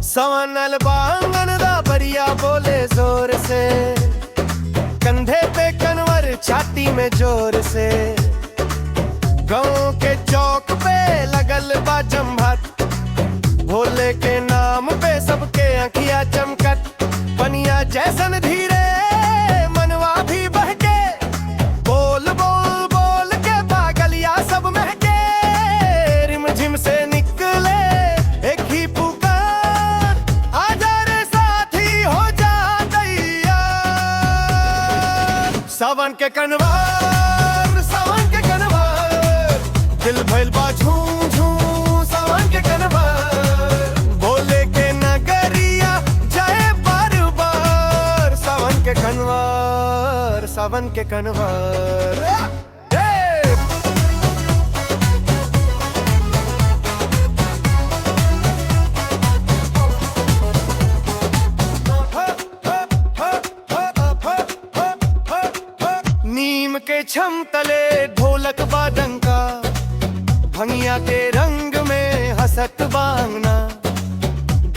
सवानल बांगन दा बरिया बोले जोर से, कंधे पे कनवर छाती में जोर से। गाँव के चौक पे लगल बा जमभत, भोले के नाम पे सबके आँखिया चमकत। पनिया जैसन धीरे मनवा भी बहके, बोल बोल बोल के पागलिया सब महके। रिमझिम से निकले एक ही पुकार, आजा रे साथी हो जा तैयार। सावन के कनवार, सावन के कनवार, दिल भइल बा झूम झूम सावन के कनवार। भोले के नगरिया जाए बार बार, सावन के कनवार, सावन के कनवार। नीम के छम तले ढोलक बादंका, भंगिया के रंग में हसत बांगना।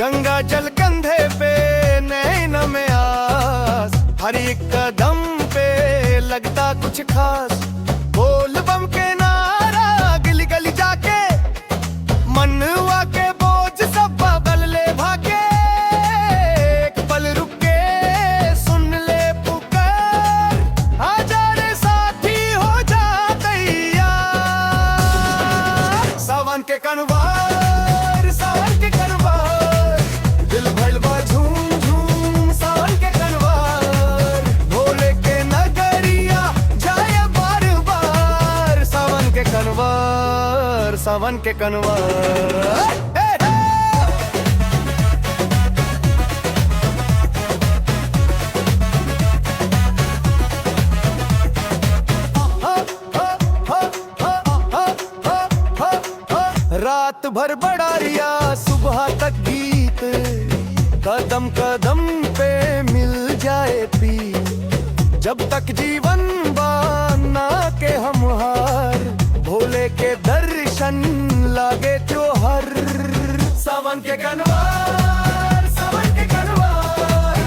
गंगा जल कंधे पे नैन में आस, हर एक कदम पे लगता कुछ खास। बोल बम के नारा गली गली जाके, मनवा के बोझ सब बगल ले भागे। एक पल रुक के सुन ले पुकार, आजा रे साथी हो जा तैयार। सावन के कनवार, सावन के कनवार, दिल भइल बा झूम झूम सावन के कनवार। भोले के नगरिया जाए बार बार, सावन के कनवार, सावन के कनवार। रात भर बड़ारिया सुबह तक गीत, कदम कदम पे मिल जाए पी। जब तक जीवन बाना के हम हार, भोले के दर्शन लागे त्योहार। सावन के कनवार, सावन के कनवार,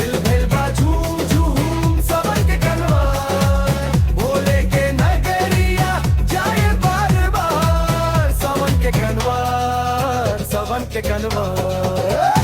दिल भइल बा झूम झूम सावन के कनवार। भोले के नगरिया जाए बार बार, सावन के कनवार, सावन के कनवार।